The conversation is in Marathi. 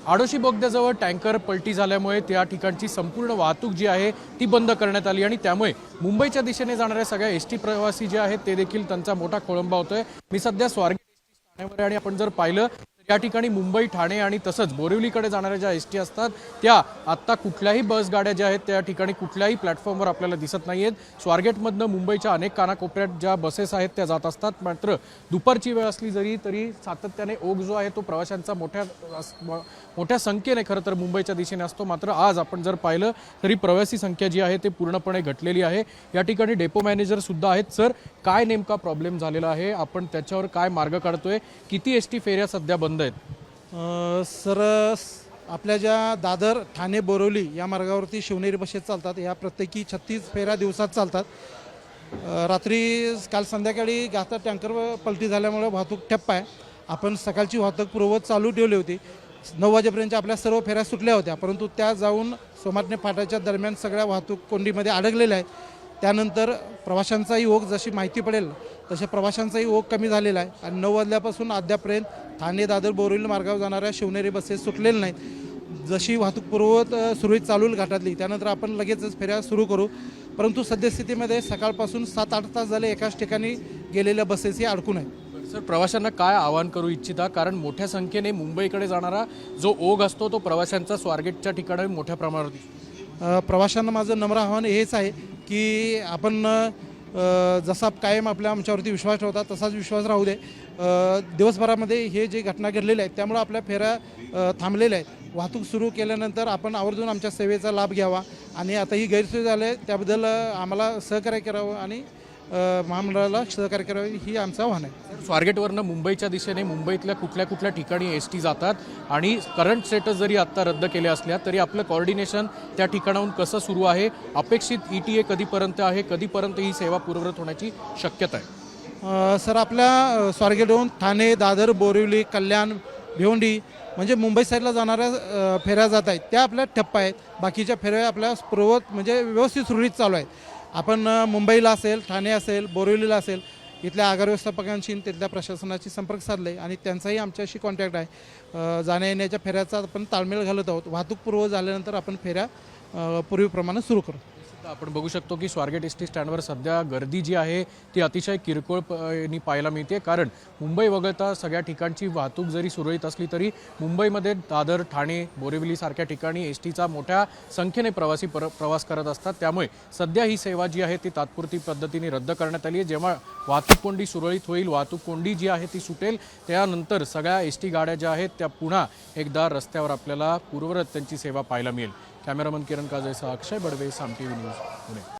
आडोशी बोगद्याजवळ टँकर पलटी झाल्यामुळे त्या ठिकाणची संपूर्ण वाहतूक जी आहे ती बंद करण्यात आली आणि त्यामुळे मुंबईच्या दिशेने जाणाऱ्या सगळ्या एसटी प्रवासी जे आहेत ते देखील त्यांचा मोठा खोळंबा होतोय। मी सध्या स्वारगेट एसटी स्थानकावर आणि आपण जर पाहिलं या ठिकाणी मुंबई ठाणे आणि तसंच बोरिवलीकडे जाणाऱ्या ज्या एसटी असतात त्या आता कुठल्याही बस गाड्या ज्या आहेत त्या ठिकाणी कुठल्याही प्लॅटफॉर्मवर आपल्याला दिसत नाहीयेत। स्वारगेटमधनं मुंबईच्या अनेक कानाकोपऱ्यात ज्या बसेस आहेत त्या जात असतात, मात्र दुपारची वेळ असली तरी सातत्याने ओघ जो आहे तो प्रवाशांचा मोठ्या संख्येने खरं तर मुंबईच्या दिशेने असतो। मात्र आज आपण जर पाहिलं तरी प्रवासी संख्या जी आहे ते पूर्णपणे घटलेली आहे। या ठिकाणी डेपो मॅनेजर सुद्धा आहेत। सर, काय नेमका प्रॉब्लेम झालेला आहे, आपण त्याच्यावर काय मार्ग काढतोय, किती एसटी फेऱ्या सध्या बंद आहेत? सर, आपल्या ज्या दादर ठाणे बोरिवली या मार्गावरती शिवनेरी बसेस चालतात, या प्रत्येकी 36 फेऱ्या दिवसात चालतात। रात्री काल संध्याकाळी गाता टँकर पलटी झाल्यामुळे वाहतूक ठप्प आहे। आपण सकाळची वाहतूक पूर्ववत चालू ठेवली होती। 9 वाजेपर्यंत आपल्या सर्व फेऱ्या सुटल्या होत्या, परंतु त्या जाऊन सोमाटणे फाट्याच्या दरम्यान सगळ्या वाहतूक कोंडीमध्ये अडकलेल्या आहेत। त्यानंतर प्रवाशांचाही ओघ जशी माहिती पडेल तसे प्रवाशांचाही ओघ कमी झालेला आहे आणि 9 वाजल्यापासून अद्यापर्यंत ठाणे दादर बोरिवली मार्गावर जाणाऱ्या शिवनेरी बसेस सुटलेल्या नाहीत। जशी वाहतूक पूर्ववत सुरळीत चालू घाटातली त्यानंतर आपण लगेचच फेऱ्या सुरू करू, परंतु सद्यस्थितीमध्ये सकाळपासून 7-8 तास झाले एकाच ठिकाणी गेलेल्या बसेसही अडकून आहेत। सर, प्रवाशांना काय आवाहन करू इच्छिता, कारण मोठ्या संख्येने मुंबईकडे जाणारा जो ओघ असतो तो प्रवाशांचा स्वारगेटच्या ठिकाणी मोठ्या प्रमाणावर दिसतो। प्रवाशांना माझं नम्र आव्हान हेच आहे की आपण जसा कायम आमच्यावरती विश्वास ठेवता तसाच विश्वास राहू दे। दिवसभरामध्ये हे जे घटना घडलेल्या आहेत त्यामुळे आपल्या फेऱ्या थांबलेल्या आहेत। वाहतूक सुरू केल्यानंतर आपण आवर्जून आमच्या सेवेचा लाभ घ्यावा आणि आता ही गैरसोय झाली आहे त्याबद्दल आम्हाला सहकार्य करावं आणि महामंडळाला सहकार्य करावे ही आमचं आव्हान आहे। स्वारगेटवरनं मुंबईच्या दिशेने मुंबईतल्या कुठल्या ठिकाणी एसटी जातात आणि करंट स्टेटस जरी आत्ता रद्द केले असल्या तरी आपलं कोऑर्डिनेशन त्या ठिकाणाहून कसं सुरू आहे, अपेक्षित ETA कधीपर्यंत आहे, कधीपर्यंत ही सेवा पूर्ववत होण्याची शक्यता आहे? सर, आपल्या स्वारगेटहून ठाणे दादर बोरिवली कल्याण भिवंडी म्हणजे मुंबई साईडला जाणाऱ्या फेऱ्या जात आहेत त्या आपल्या ठप्प आहेत। बाकीच्या फेऱ्या आपल्या पूर्ववत म्हणजे व्यवस्थित सुरळीत चालू आहेत। आपण मुंबईला असेल, ठाणे असेल, बोरिवलीला असेल, इथल्या आगार व्यवस्थापकांशी तिथल्या प्रशासनाशी संपर्क साधले आणि त्यांचाही आमच्याशी कॉन्टॅक्ट आहे। जाण्या येण्याच्या फेऱ्याचा आपण ताळमेळ घालत आहोत। वाहतूक पूर्व झाल्यानंतर आपण फेऱ्या पूर्वीप्रमाणे सुरू करू। आपण बघू शकतो की स्वारगेट एसटी स्टँडवर सध्या गर्दी जी आहे ती अतिशय किरकोळ पाहायला मिळते, कारण मुंबई वगळता सगळ्या ठिकाणची वाहतूक जरी सुरळीत असली तरी मुंबईमध्ये दादर ठाणे बोरिवली सारख्या ठिकाणी एसटीचा मोठ्या संख्येने प्रवासी प्रवास करत असतात। त्यामुळे सध्या ही सेवा जी आहे ती तात्पुरती पद्धतीने रद्द करण्यात आली आहे। जेव्हा वाहतूक कोंडी सुरळीत होईल, वाहतूक कोंडी जी आहे ती सुटेल, त्यानंतर सगळ्या एसटी गाड्या ज्या आहेत त्या पुन्हा एकदा रस्त्यावर आपल्याला पूर्ववत त्यांची सेवा पाहायला मिळेल। कॅमेरामन किरण काजळेसह अक्षय बडवे, साम टीव्ही न्यूज, पुणे।